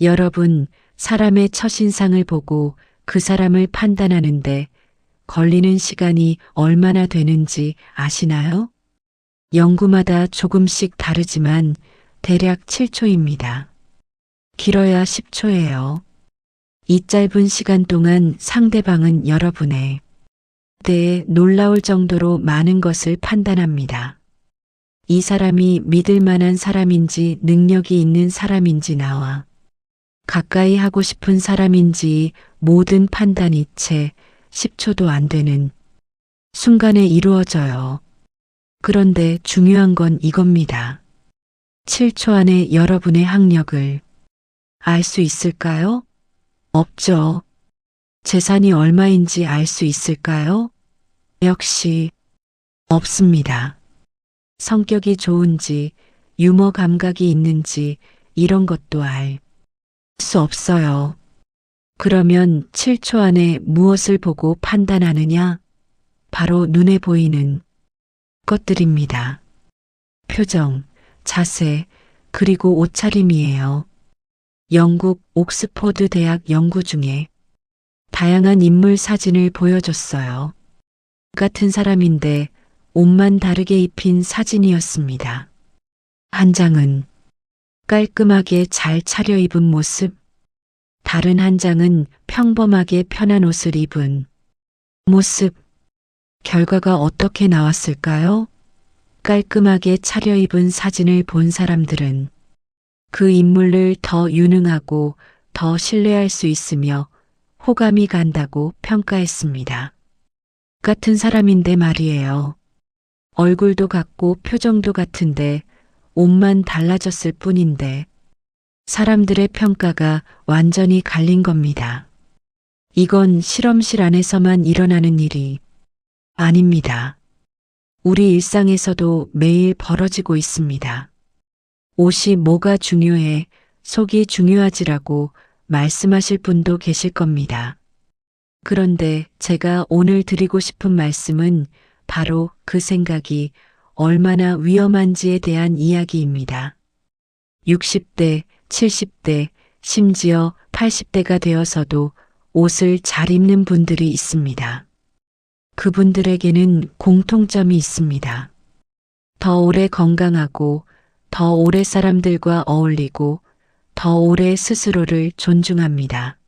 여러분, 사람의 첫인상을 보고 그 사람을 판단하는데 걸리는 시간이 얼마나 되는지 아시나요? 연구마다 조금씩 다르지만 대략 7초입니다. 길어야 10초예요. 이 짧은 시간 동안 상대방은 여러분의 때에 놀라울 정도로 많은 것을 판단합니다. 이 사람이 믿을 만한 사람인지 능력이 있는 사람인지 나와 가까이 하고 싶은 사람인지 모든 판단이 채 10초도 안 되는 순간에 이루어져요. 그런데 중요한 건 이겁니다. 7초 안에 여러분의 학력을 알 수 있을까요? 없죠. 재산이 얼마인지 알 수 있을까요? 역시 없습니다. 성격이 좋은지, 유머 감각이 있는지 이런 것도 알 수 없어요. 그러면 7초 안에 무엇을 보고 판단하느냐? 바로 눈에 보이는 것들입니다. 표정, 자세, 그리고 옷차림이에요. 영국 옥스퍼드 대학 연구 중에 다양한 인물 사진을 보여줬어요. 같은 사람인데 옷만 다르게 입힌 사진이었습니다. 한 장은 깔끔하게 잘 차려입은 모습, 다른 한 장은 평범하게 편한 옷을 입은 모습. 결과가 어떻게 나왔을까요? 깔끔하게 차려입은 사진을 본 사람들은 그 인물을 더 유능하고 더 신뢰할 수 있으며 호감이 간다고 평가했습니다. 같은 사람인데 말이에요. 얼굴도 같고 표정도 같은데 옷만 달라졌을 뿐인데 사람들의 평가가 완전히 갈린 겁니다. 이건 실험실 안에서만 일어나는 일이 아닙니다. 우리 일상에서도 매일 벌어지고 있습니다. 옷이 뭐가 중요해, 속이 중요하지라고 말씀하실 분도 계실 겁니다. 그런데 제가 오늘 드리고 싶은 말씀은 바로 그 생각이 얼마나 위험한지에 대한 이야기입니다. 60대, 70대, 심지어 80대가 되어서도 옷을 잘 입는 분들이 있습니다. 그분들에게는 공통점이 있습니다. 더 오래 건강하고, 더 오래 사람들과 어울리고, 더 오래 스스로를 존중합니다.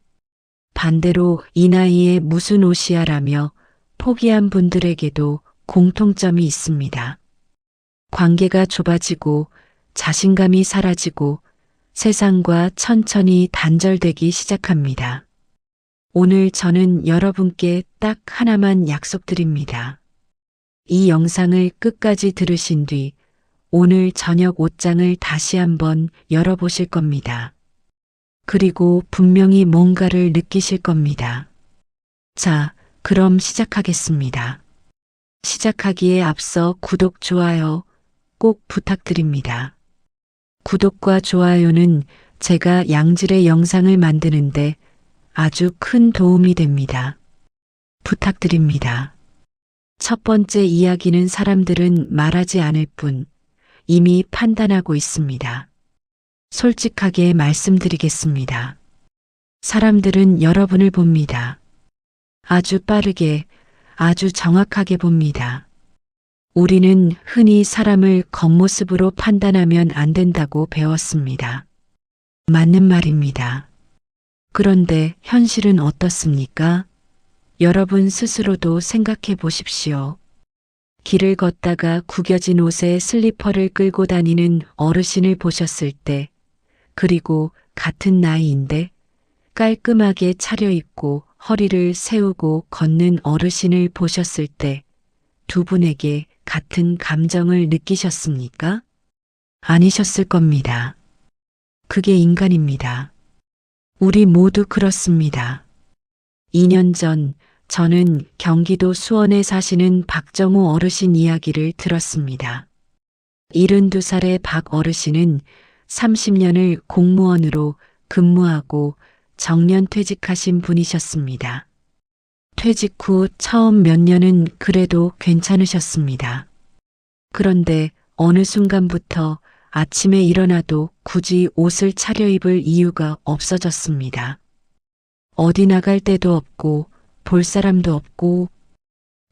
반대로 이 나이에 무슨 옷이야라며 포기한 분들에게도 공통점이 있습니다. 관계가 좁아지고 자신감이 사라지고 세상과 천천히 단절되기 시작합니다. 오늘 저는 여러분께 딱 하나만 약속드립니다. 이 영상을 끝까지 들으신 뒤 오늘 저녁 옷장을 다시 한번 열어보실 겁니다. 그리고 분명히 뭔가를 느끼실 겁니다. 자, 그럼 시작하겠습니다. 시작하기에 앞서 구독, 좋아요 꼭 부탁드립니다. 구독과 좋아요는 제가 양질의 영상을 만드는데 아주 큰 도움이 됩니다. 부탁드립니다. 첫 번째 이야기는 사람들은 말하지 않을 뿐 이미 판단하고 있습니다. 솔직하게 말씀드리겠습니다. 사람들은 여러분을 봅니다. 아주 빠르게, 아주 정확하게 봅니다. 우리는 흔히 사람을 겉모습으로 판단하면 안 된다고 배웠습니다. 맞는 말입니다. 그런데 현실은 어떻습니까? 여러분 스스로도 생각해 보십시오. 길을 걷다가 구겨진 옷에 슬리퍼를 끌고 다니는 어르신을 보셨을 때, 그리고 같은 나이인데 깔끔하게 차려입고 허리를 세우고 걷는 어르신을 보셨을 때 두 분에게 같은 감정을 느끼셨습니까? 아니셨을 겁니다. 그게 인간입니다. 우리 모두 그렇습니다. 2년 전 저는 경기도 수원에 사시는 박정우 어르신 이야기를 들었습니다. 72살의 박 어르신은 30년을 공무원으로 근무하고 정년 퇴직하신 분이셨습니다. 퇴직 후 처음 몇 년은 그래도 괜찮으셨습니다. 그런데 어느 순간부터 아침에 일어나도 굳이 옷을 차려입을 이유가 없어졌습니다. 어디 나갈 데도 없고 볼 사람도 없고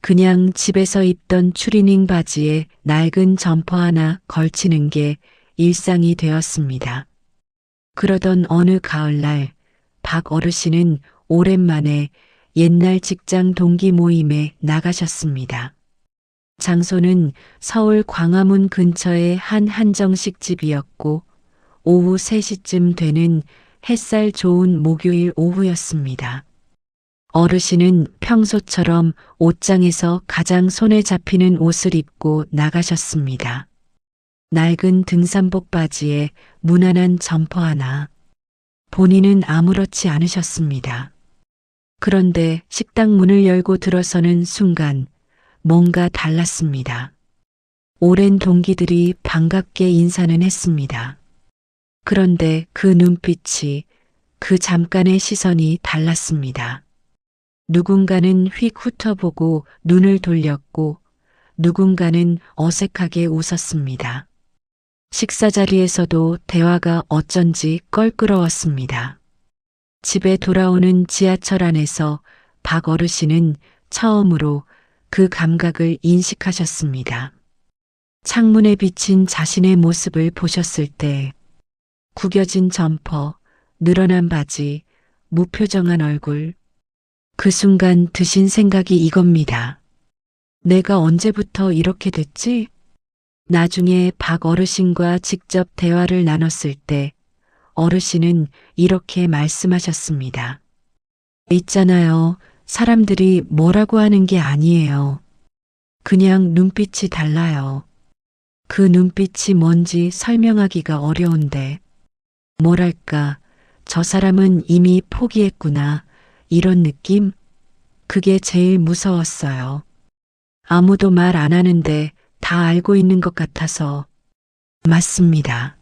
그냥 집에서 입던 추리닝 바지에 낡은 점퍼 하나 걸치는 게 일상이 되었습니다. 그러던 어느 가을날 박 어르신은 오랜만에 옛날 직장 동기 모임에 나가셨습니다. 장소는 서울 광화문 근처의 한 한정식 집이었고 오후 3시쯤 되는 햇살 좋은 목요일 오후였습니다. 어르신은 평소처럼 옷장에서 가장 손에 잡히는 옷을 입고 나가셨습니다. 낡은 등산복 바지에 무난한 점퍼 하나. 본인은 아무렇지 않으셨습니다. 그런데 식당 문을 열고 들어서는 순간 뭔가 달랐습니다. 오랜 동기들이 반갑게 인사는 했습니다. 그런데 그 눈빛이, 그 잠깐의 시선이 달랐습니다. 누군가는 휙 훑어보고 눈을 돌렸고 누군가는 어색하게 웃었습니다. 식사 자리에서도 대화가 어쩐지 껄끄러웠습니다. 집에 돌아오는 지하철 안에서 박 어르신은 처음으로 그 감각을 인식하셨습니다. 창문에 비친 자신의 모습을 보셨을 때 구겨진 점퍼, 늘어난 바지, 무표정한 얼굴, 그 순간 드신 생각이 이겁니다. 내가 언제부터 이렇게 됐지? 나중에 박 어르신과 직접 대화를 나눴을 때 어르신은 이렇게 말씀하셨습니다. 있잖아요. 사람들이 뭐라고 하는 게 아니에요. 그냥 눈빛이 달라요. 그 눈빛이 뭔지 설명하기가 어려운데 뭐랄까, 저 사람은 이미 포기했구나. 이런 느낌? 그게 제일 무서웠어요. 아무도 말 안 하는데 다 알고 있는 것 같아서. 맞습니다.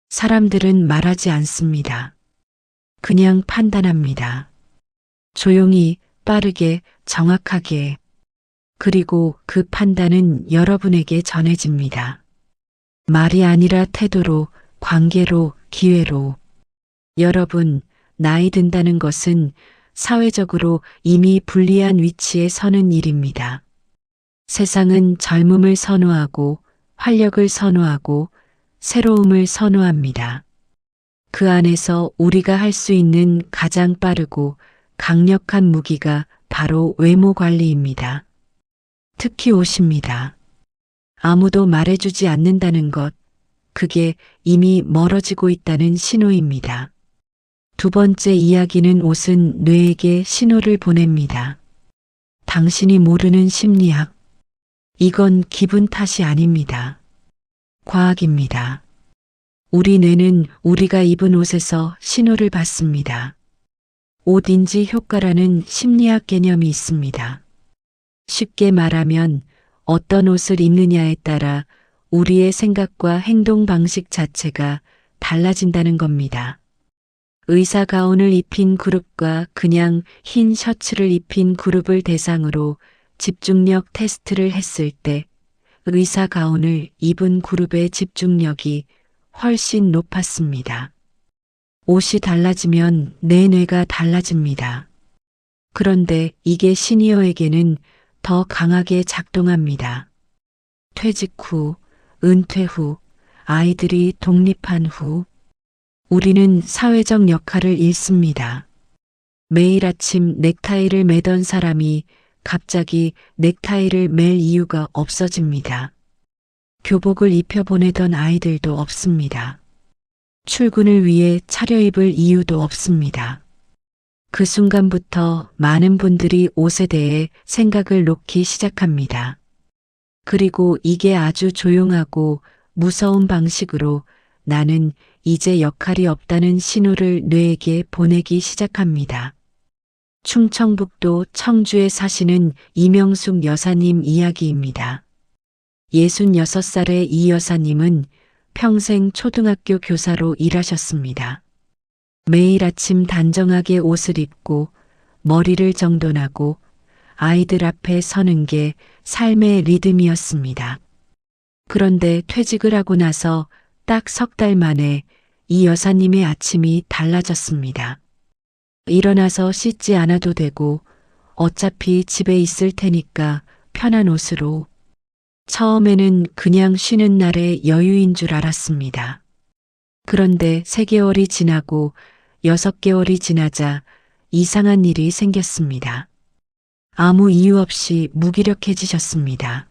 사람들은 말하지 않습니다. 그냥 판단합니다. 조용히, 빠르게, 정확하게. 그리고 그 판단은 여러분에게 전해집니다. 말이 아니라 태도로, 관계로, 기회로. 여러분, 나이 든다는 것은 사회적으로 이미 불리한 위치에 서는 일입니다. 세상은 젊음을 선호하고 활력을 선호하고 새로움을 선호합니다. 그 안에서 우리가 할 수 있는 가장 빠르고 강력한 무기가 바로 외모 관리입니다. 특히 옷입니다. 아무도 말해주지 않는다는 것, 그게 이미 멀어지고 있다는 신호입니다. 두 번째 이야기는 옷은 뇌에게 신호를 보냅니다. 당신이 모르는 심리학. 이건 기분 탓이 아닙니다. 과학입니다. 우리 뇌는 우리가 입은 옷에서 신호를 받습니다. 옷 인지 효과라는 심리학 개념이 있습니다. 쉽게 말하면 어떤 옷을 입느냐에 따라 우리의 생각과 행동 방식 자체가 달라진다는 겁니다. 의사 가운을 입힌 그룹과 그냥 흰 셔츠를 입힌 그룹을 대상으로 집중력 테스트를 했을 때 의사 가운을 입은 그룹의 집중력이 훨씬 높았습니다. 옷이 달라지면 내 뇌가 달라집니다. 그런데 이게 시니어에게는 더 강하게 작동합니다. 퇴직 후, 은퇴 후, 아이들이 독립한 후, 우리는 사회적 역할을 잃습니다. 매일 아침 넥타이를 매던 사람이 갑자기 넥타이를 맬 이유가 없어집니다. 교복을 입혀보내던 아이들도 없습니다. 출근을 위해 차려입을 이유도 없습니다. 그 순간부터 많은 분들이 옷에 대해 생각을 놓기 시작합니다. 그리고 이게 아주 조용하고 무서운 방식으로 나는 이제 역할이 없다는 신호를 뇌에게 보내기 시작합니다. 충청북도 청주에 사시는 이명숙 여사님 이야기입니다. 66살의 이 여사님은 평생 초등학교 교사로 일하셨습니다. 매일 아침 단정하게 옷을 입고 머리를 정돈하고 아이들 앞에 서는 게 삶의 리듬이었습니다. 그런데 퇴직을 하고 나서 딱 석 달 만에 이 여사님의 아침이 달라졌습니다. 일어나서 씻지 않아도 되고 어차피 집에 있을 테니까 편한 옷으로. 처음에는 그냥 쉬는 날의 여유인 줄 알았습니다. 그런데 3개월이 지나고 6개월이 지나자 이상한 일이 생겼습니다. 아무 이유 없이 무기력해지셨습니다.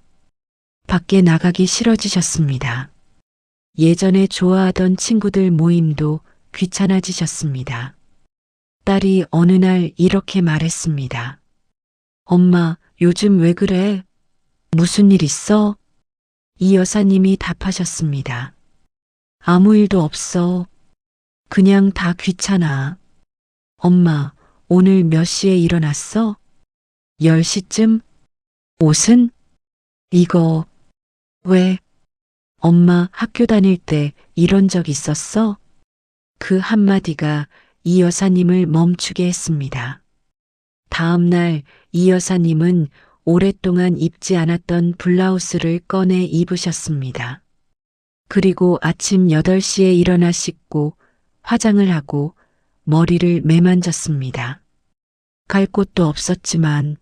밖에 나가기 싫어지셨습니다. 예전에 좋아하던 친구들 모임도 귀찮아지셨습니다. 딸이 어느 날 이렇게 말했습니다. 엄마, 요즘 왜 그래? 무슨 일 있어? 이 여사님이 답하셨습니다. 아무 일도 없어. 그냥 다 귀찮아. 엄마, 오늘 몇 시에 일어났어? 10시쯤? 옷은? 이거. 왜? 엄마 학교 다닐 때 이런 적 있었어? 그 한마디가 이 여사님을 멈추게 했습니다. 다음 날 이 여사님은 오랫동안 입지 않았던 블라우스를 꺼내 입으셨습니다. 그리고 아침 8시에 일어나 씻고 화장을 하고 머리를 매만졌습니다. 갈 곳도 없었지만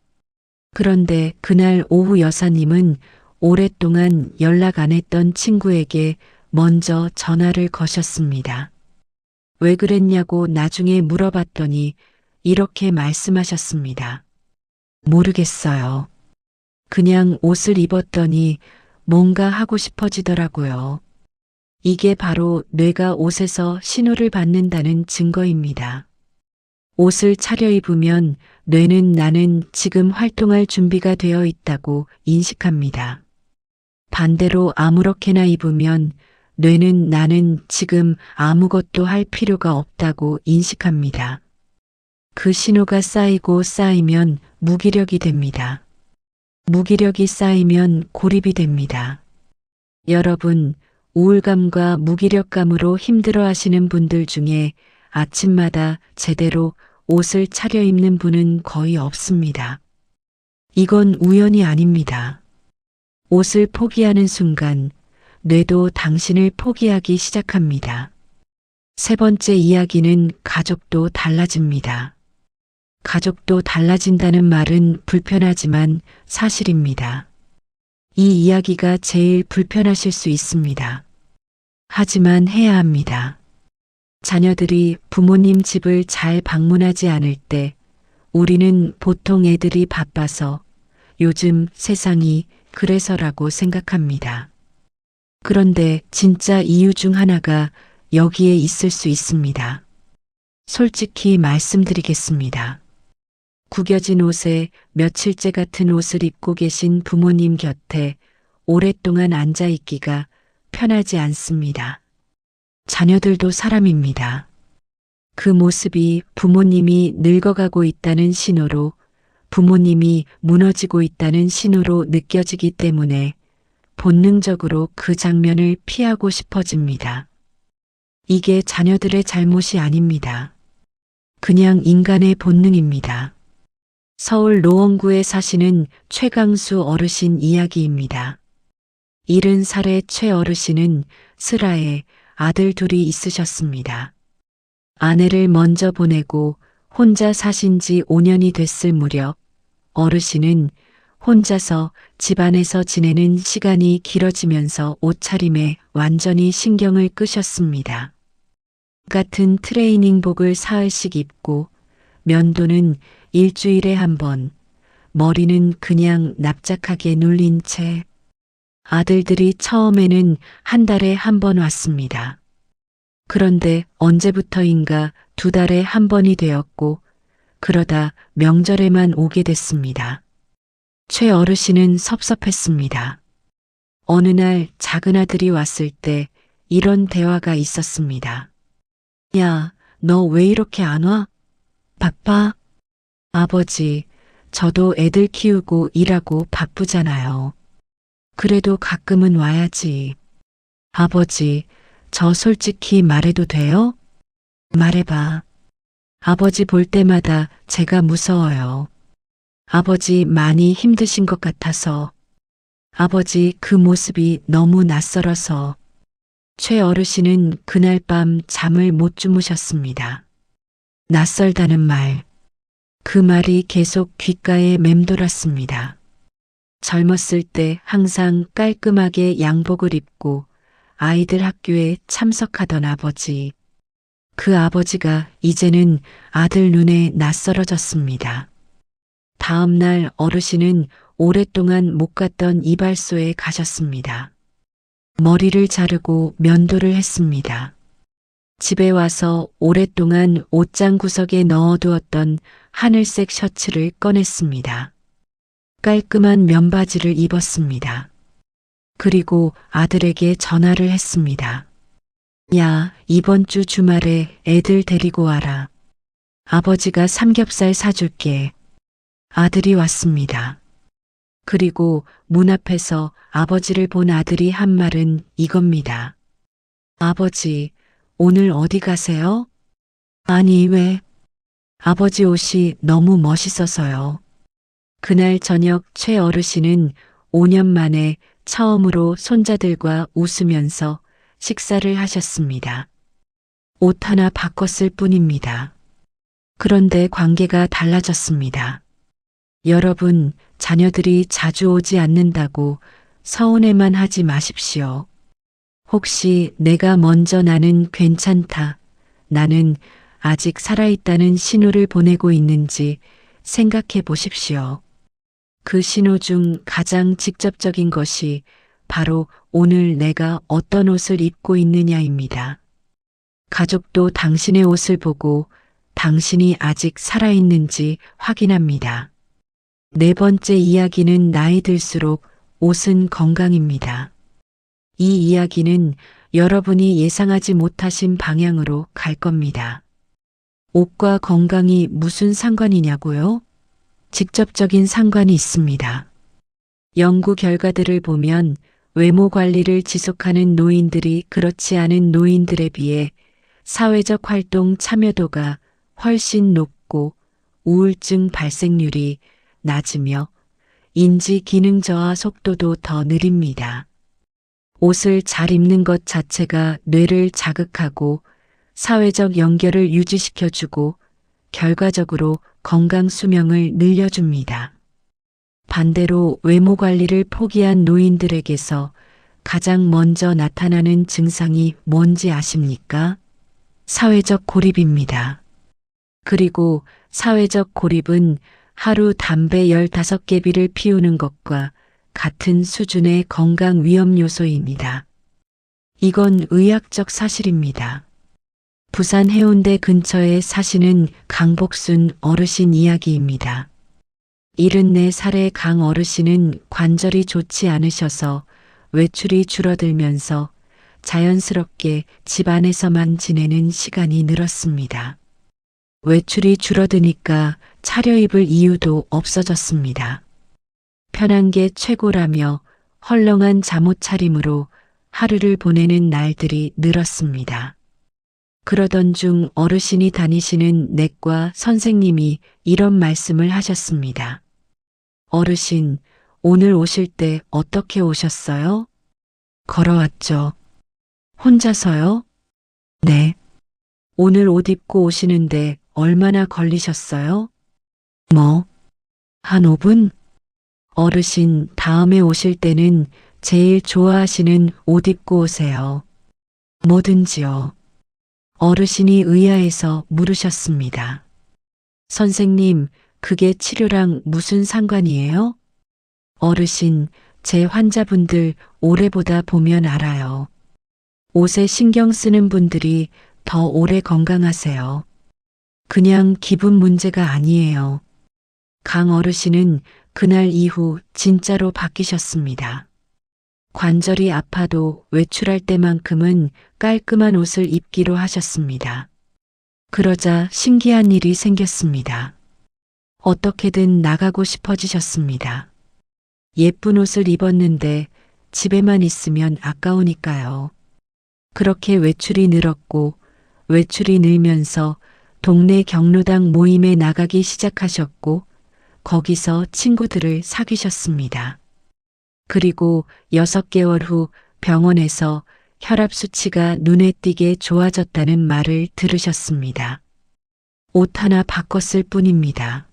그런데 그날 오후 여사님은 오랫동안 연락 안 했던 친구에게 먼저 전화를 거셨습니다. 왜 그랬냐고 나중에 물어봤더니 이렇게 말씀하셨습니다. 모르겠어요. 그냥 옷을 입었더니 뭔가 하고 싶어지더라고요. 이게 바로 뇌가 옷에서 신호를 받는다는 증거입니다. 옷을 차려입으면 뇌는 나는 지금 활동할 준비가 되어 있다고 인식합니다. 반대로 아무렇게나 입으면 뇌는 나는 지금 아무것도 할 필요가 없다고 인식합니다. 그 신호가 쌓이고 쌓이면 무기력이 됩니다. 무기력이 쌓이면 고립이 됩니다. 여러분, 우울감과 무기력감으로 힘들어 하시는 분들 중에 아침마다 제대로 옷을 차려입는 분은 거의 없습니다. 이건 우연이 아닙니다. 옷을 포기하는 순간 뇌도 당신을 포기하기 시작합니다. 3번째 이야기는 가족도 달라집니다. 가족도 달라진다는 말은 불편하지만 사실입니다. 이 이야기가 제일 불편하실 수 있습니다. 하지만 해야 합니다. 자녀들이 부모님 집을 잘 방문하지 않을 때 우리는 보통 애들이 바빠서 요즘 세상이 그래서라고 생각합니다. 그런데 진짜 이유 중 하나가 여기에 있을 수 있습니다. 솔직히 말씀드리겠습니다. 구겨진 옷에 며칠째 같은 옷을 입고 계신 부모님 곁에 오랫동안 앉아 있기가 편하지 않습니다. 자녀들도 사람입니다. 그 모습이 부모님이 늙어가고 있다는 신호로, 부모님이 무너지고 있다는 신호로 느껴지기 때문에 본능적으로 그 장면을 피하고 싶어집니다. 이게 자녀들의 잘못이 아닙니다. 그냥 인간의 본능입니다. 서울 노원구에 사시는 최강수 어르신 이야기입니다. 70살의 최 어르신은 슬하에 아들 둘이 있으셨습니다. 아내를 먼저 보내고 혼자 사신 지 5년이 됐을 무렵 어르신은 혼자서 집안에서 지내는 시간이 길어지면서 옷차림에 완전히 신경을 끄셨습니다. 같은 트레이닝복을 사흘씩 입고 면도는 일주일에 한 번, 머리는 그냥 납작하게 눌린 채 아들들이 처음에는 한 달에 한 번 왔습니다. 그런데 언제부터인가 2달에 한 번이 되었고 그러다 명절에만 오게 됐습니다. 최 어르신은 섭섭했습니다. 어느 날 작은 아들이 왔을 때 이런 대화가 있었습니다. 야, 너 왜 이렇게 안 와? 바빠? 아버지, 저도 애들 키우고 일하고 바쁘잖아요. 그래도 가끔은 와야지. 아버지, 저 솔직히 말해도 돼요? 말해봐. 아버지 볼 때마다 제가 무서워요. 아버지 많이 힘드신 것 같아서. 아버지 그 모습이 너무 낯설어서. 최 어르신은 그날 밤 잠을 못 주무셨습니다. 낯설다는 말, 그 말이 계속 귓가에 맴돌았습니다. 젊었을 때 항상 깔끔하게 양복을 입고 아이들 학교에 참석하던 아버지. 그 아버지가 이제는 아들 눈에 낯설어졌습니다. 다음 날 어르신은 오랫동안 못 갔던 이발소에 가셨습니다. 머리를 자르고 면도를 했습니다. 집에 와서 오랫동안 옷장 구석에 넣어두었던 하늘색 셔츠를 꺼냈습니다. 깔끔한 면바지를 입었습니다. 그리고 아들에게 전화를 했습니다. 야, 이번 주 주말에 애들 데리고 와라. 아버지가 삼겹살 사줄게. 아들이 왔습니다. 그리고 문 앞에서 아버지를 본 아들이 한 말은 이겁니다. 아버지, 오늘 어디 가세요? 아니, 왜? 아버지 옷이 너무 멋있어서요. 그날 저녁 최 어르신은 5년 만에 처음으로 손자들과 웃으면서 식사를 하셨습니다. 옷 하나 바꿨을 뿐입니다. 그런데 관계가 달라졌습니다. 여러분, 자녀들이 자주 오지 않는다고 서운해만 하지 마십시오. 혹시 내가 먼저 나는 괜찮다, 나는 아직 살아있다는 신호를 보내고 있는지 생각해 보십시오. 그 신호 중 가장 직접적인 것이 바로 오늘 내가 어떤 옷을 입고 있느냐입니다. 가족도 당신의 옷을 보고 당신이 아직 살아있는지 확인합니다. 네 번째 이야기는 나이 들수록 옷은 건강입니다. 이 이야기는 여러분이 예상하지 못하신 방향으로 갈 겁니다. 옷과 건강이 무슨 상관이냐고요? 직접적인 상관이 있습니다. 연구 결과들을 보면 외모 관리를 지속하는 노인들이 그렇지 않은 노인들에 비해 사회적 활동 참여도가 훨씬 높고 우울증 발생률이 낮으며 인지 기능 저하 속도도 더 느립니다. 옷을 잘 입는 것 자체가 뇌를 자극하고 사회적 연결을 유지시켜주고 결과적으로 건강 수명을 늘려줍니다. 반대로 외모 관리를 포기한 노인들에게서 가장 먼저 나타나는 증상이 뭔지 아십니까? 사회적 고립입니다. 그리고 사회적 고립은 하루 담배 15개비를 피우는 것과 같은 수준의 건강 위험 요소입니다. 이건 의학적 사실입니다. 부산 해운대 근처에 사시는 강복순 어르신 이야기입니다. 74살의 강 어르신은 관절이 좋지 않으셔서 외출이 줄어들면서 자연스럽게 집 안에서만 지내는 시간이 늘었습니다. 외출이 줄어드니까 차려입을 이유도 없어졌습니다. 편한 게 최고라며 헐렁한 잠옷 차림으로 하루를 보내는 날들이 늘었습니다. 그러던 중 어르신이 다니시는 내과 선생님이 이런 말씀을 하셨습니다. 어르신, 오늘 오실 때 어떻게 오셨어요? 걸어왔죠. 혼자서요? 네. 오늘 옷 입고 오시는데 얼마나 걸리셨어요? 한 5분? 어르신, 다음에 오실 때는 제일 좋아하시는 옷 입고 오세요. 뭐든지요. 어르신이 의아해서 물으셨습니다. 선생님, 그게 치료랑 무슨 상관이에요? 어르신, 제 환자분들 오래 보다 보면 알아요. 옷에 신경 쓰는 분들이 더 오래 건강하세요. 그냥 기분 문제가 아니에요. 강 어르신은 그날 이후 진짜로 바뀌셨습니다. 관절이 아파도 외출할 때만큼은 깔끔한 옷을 입기로 하셨습니다. 그러자 신기한 일이 생겼습니다. 어떻게든 나가고 싶어지셨습니다. 예쁜 옷을 입었는데 집에만 있으면 아까우니까요. 그렇게 외출이 늘었고 외출이 늘면서 동네 경로당 모임에 나가기 시작하셨고 거기서 친구들을 사귀셨습니다. 그리고 6개월 후 병원에서 혈압 수치가 눈에 띄게 좋아졌다는 말을 들으셨습니다. 옷 하나 바꿨을 뿐입니다.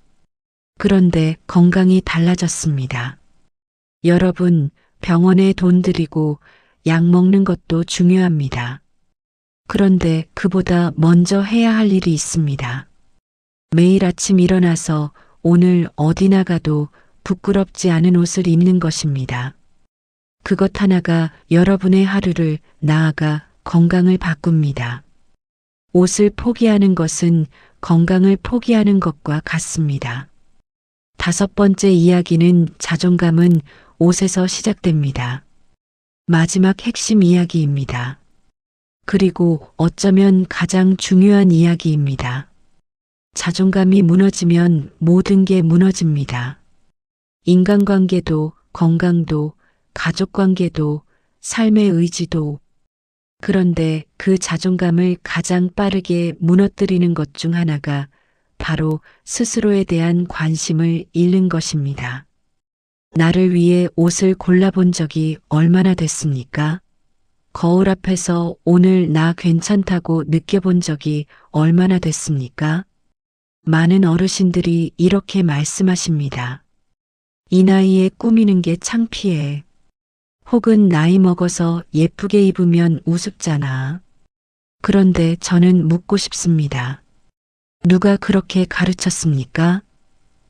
그런데 건강이 달라졌습니다. 여러분, 병원에 돈 들이고 약 먹는 것도 중요합니다. 그런데 그보다 먼저 해야 할 일이 있습니다. 매일 아침 일어나서 오늘 어디 나가도 부끄럽지 않은 옷을 입는 것입니다. 그것 하나가 여러분의 하루를 나아가 건강을 바꿉니다. 옷을 포기하는 것은 건강을 포기하는 것과 같습니다. 5번째 이야기는 자존감은 옷에서 시작됩니다. 마지막 핵심 이야기입니다. 그리고 어쩌면 가장 중요한 이야기입니다. 자존감이 무너지면 모든 게 무너집니다. 인간관계도, 건강도, 가족관계도, 삶의 의지도. 그런데 그 자존감을 가장 빠르게 무너뜨리는 것 중 하나가 바로 스스로에 대한 관심을 잃는 것입니다. 나를 위해 옷을 골라본 적이 얼마나 됐습니까? 거울 앞에서 오늘 나 괜찮다고 느껴본 적이 얼마나 됐습니까? 많은 어르신들이 이렇게 말씀하십니다. 이 나이에 꾸미는 게 창피해. 혹은 나이 먹어서 예쁘게 입으면 우습잖아. 그런데 저는 묻고 싶습니다. 누가 그렇게 가르쳤습니까?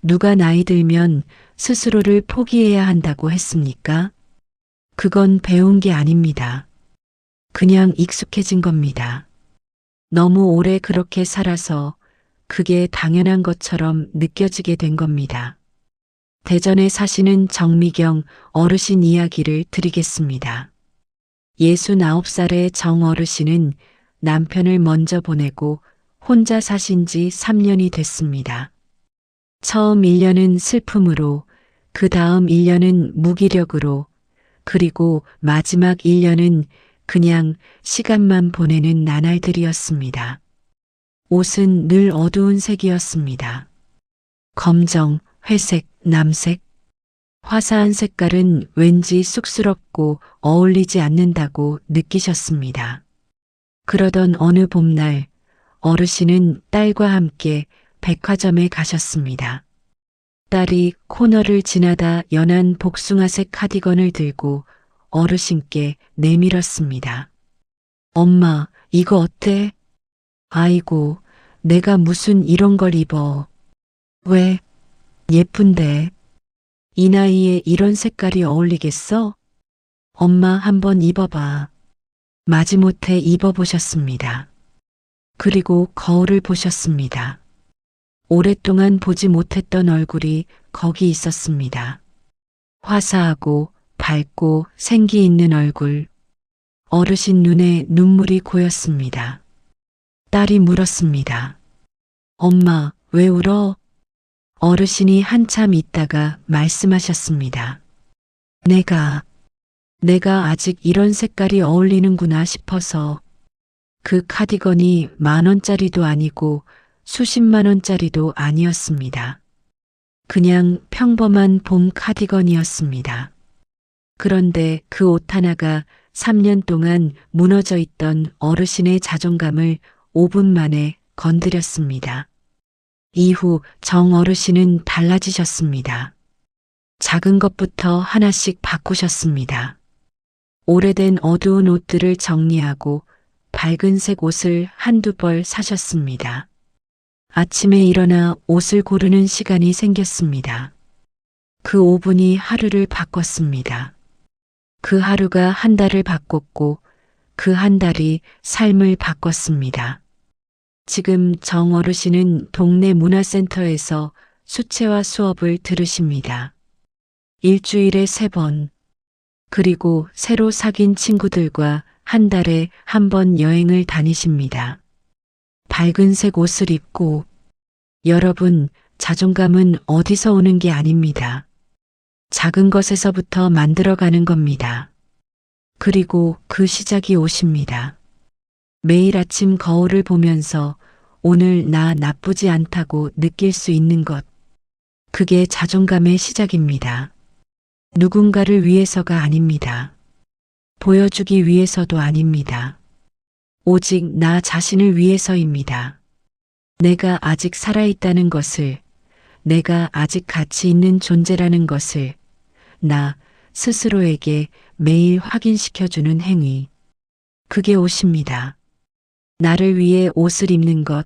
누가 나이 들면 스스로를 포기해야 한다고 했습니까? 그건 배운 게 아닙니다. 그냥 익숙해진 겁니다. 너무 오래 그렇게 살아서 그게 당연한 것처럼 느껴지게 된 겁니다. 대전에 사시는 정미경 어르신 이야기를 드리겠습니다. 69살의 정 어르신은 남편을 먼저 보내고 혼자 사신 지 3년이 됐습니다. 처음 1년은 슬픔으로, 그 다음 1년은 무기력으로, 그리고 마지막 1년은 그냥 시간만 보내는 나날들이었습니다. 옷은 늘 어두운 색이었습니다. 검정, 회색, 남색. 화사한 색깔은 왠지 쑥스럽고 어울리지 않는다고 느끼셨습니다. 그러던 어느 봄날, 어르신은 딸과 함께 백화점에 가셨습니다. 딸이 코너를 지나다 연한 복숭아색 카디건을 들고 어르신께 내밀었습니다. 엄마, 이거 어때? 아이고, 내가 무슨 이런 걸 입어. 왜? 예쁜데. 이 나이에 이런 색깔이 어울리겠어? 엄마 한번 입어봐. 마지못해 입어보셨습니다. 그리고 거울을 보셨습니다. 오랫동안 보지 못했던 얼굴이 거기 있었습니다. 화사하고 밝고 생기 있는 얼굴. 어르신 눈에 눈물이 고였습니다. 딸이 물었습니다. 엄마, 왜 울어? 어르신이 한참 있다가 말씀하셨습니다. 내가 아직 이런 색깔이 어울리는구나 싶어서. 그 카디건이 10,000원짜리도 아니고 수십만 원짜리도 아니었습니다. 그냥 평범한 봄 카디건이었습니다. 그런데 그 옷 하나가 3년 동안 무너져 있던 어르신의 자존감을 5분 만에 건드렸습니다. 이후 정 어르신은 달라지셨습니다. 작은 것부터 하나씩 바꾸셨습니다. 오래된 어두운 옷들을 정리하고 밝은색 옷을 한두 벌 사셨습니다. 아침에 일어나 옷을 고르는 시간이 생겼습니다. 그 5분이 하루를 바꿨습니다. 그 하루가 한 달을 바꿨고 그 한 달이 삶을 바꿨습니다. 지금 정 어르신은 동네 문화센터에서 수채화 수업을 들으십니다. 일주일에 3번, 그리고 새로 사귄 친구들과 한 달에 한 번 여행을 다니십니다. 밝은색 옷을 입고. 여러분, 자존감은 어디서 오는 게 아닙니다. 작은 것에서부터 만들어가는 겁니다. 그리고 그 시작이 옷입니다. 매일 아침 거울을 보면서 오늘 나 나쁘지 않다고 느낄 수 있는 것. 그게 자존감의 시작입니다. 누군가를 위해서가 아닙니다. 보여주기 위해서도 아닙니다. 오직 나 자신을 위해서입니다. 내가 아직 살아있다는 것을, 내가 아직 가치 있는 존재라는 것을 나 스스로에게 매일 확인시켜주는 행위. 그게 옷입니다. 나를 위해 옷을 입는 것,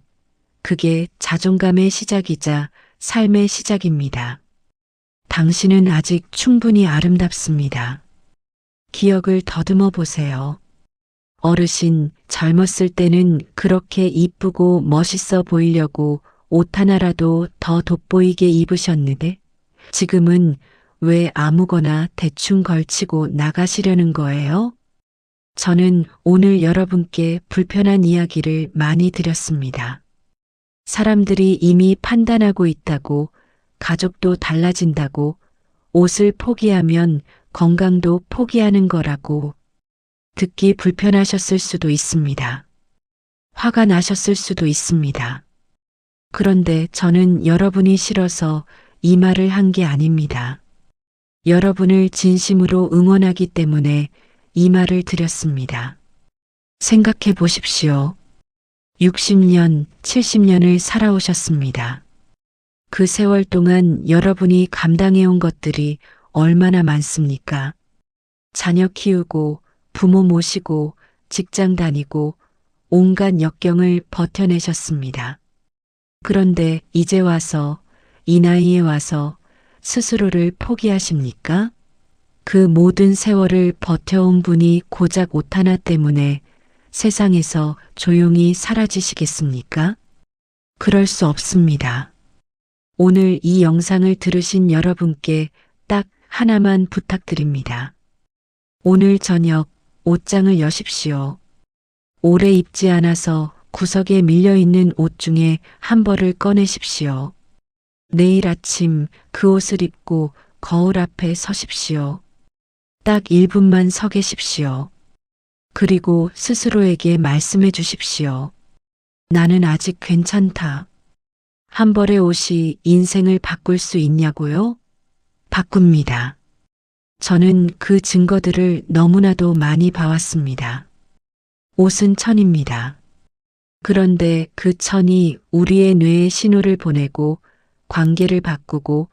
그게 자존감의 시작이자 삶의 시작입니다. 당신은 아직 충분히 아름답습니다. 기억을 더듬어 보세요. 어르신, 젊었을 때는 그렇게 이쁘고 멋있어 보이려고 옷 하나라도 더 돋보이게 입으셨는데, 지금은 왜 아무거나 대충 걸치고 나가시려는 거예요? 저는 오늘 여러분께 불편한 이야기를 많이 드렸습니다. 사람들이 이미 판단하고 있다고, 가족도 달라진다고, 옷을 포기하면 건강도 포기하는 거라고. 듣기 불편하셨을 수도 있습니다. 화가 나셨을 수도 있습니다. 그런데 저는 여러분이 싫어서 이 말을 한 게 아닙니다. 여러분을 진심으로 응원하기 때문에 이 말을 드렸습니다. 생각해 보십시오. 60년, 70년을 살아오셨습니다. 그 세월 동안 여러분이 감당해온 것들이 얼마나 많습니까? 자녀 키우고, 부모 모시고, 직장 다니고, 온갖 역경을 버텨내셨습니다. 그런데 이제 와서, 이 나이에 와서 스스로를 포기하십니까? 그 모든 세월을 버텨온 분이 고작 옷 하나 때문에 세상에서 조용히 사라지시겠습니까? 그럴 수 없습니다. 오늘 이 영상을 들으신 여러분께 딱 하나만 부탁드립니다. 오늘 저녁 옷장을 여십시오. 오래 입지 않아서 구석에 밀려있는 옷 중에 한 벌을 꺼내십시오. 내일 아침 그 옷을 입고 거울 앞에 서십시오. 딱 1분만 서 계십시오. 그리고 스스로에게 말씀해 주십시오. 나는 아직 괜찮다. 한 벌의 옷이 인생을 바꿀 수 있냐고요? 바꿉니다. 저는 그 증거들을 너무나도 많이 봐왔습니다. 옷은 천입니다. 그런데 그 천이 우리의 뇌에 신호를 보내고 관계를 바꾸고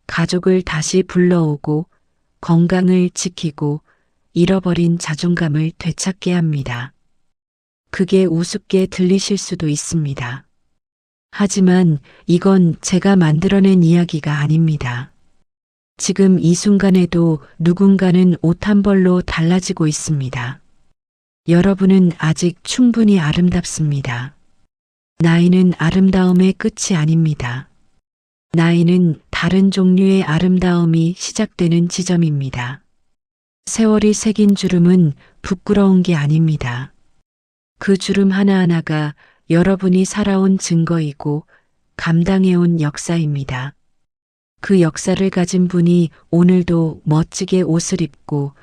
가족을 다시 불러오고 건강을 지키고 잃어버린 자존감을 되찾게 합니다. 그게 우습게 들리실 수도 있습니다. 하지만 이건 제가 만들어낸 이야기가 아닙니다. 지금 이 순간에도 누군가는 옷 한 벌로 달라지고 있습니다. 여러분은 아직 충분히 아름답습니다. 나이는 아름다움의 끝이 아닙니다. 나이는 다른 종류의 아름다움이 시작되는 지점입니다. 세월이 새긴 주름은 부끄러운 게 아닙니다. 그 주름 하나하나가 여러분이 살아온 증거이고 감당해온 역사입니다. 그 역사를 가진 분이 오늘도 멋지게 옷을 입고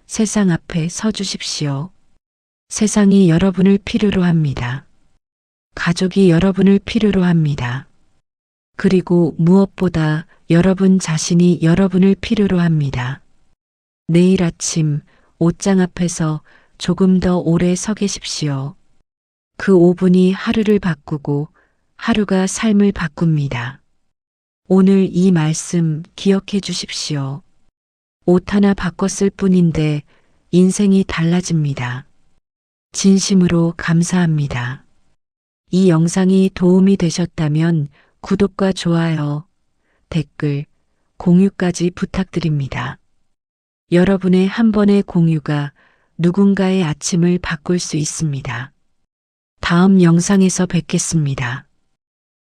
세상 앞에 서 주십시오. 세상이 여러분을 필요로 합니다. 가족이 여러분을 필요로 합니다. 그리고 무엇보다 여러분 자신이 여러분을 필요로 합니다. 내일 아침 옷장 앞에서 조금 더 오래 서 계십시오. 그 5분이 하루를 바꾸고 하루가 삶을 바꿉니다. 오늘 이 말씀 기억해 주십시오. 옷 하나 바꿨을 뿐인데 인생이 달라집니다. 진심으로 감사합니다. 이 영상이 도움이 되셨다면 구독과 좋아요, 댓글, 공유까지 부탁드립니다. 여러분의 한 번의 공유가 누군가의 아침을 바꿀 수 있습니다. 다음 영상에서 뵙겠습니다.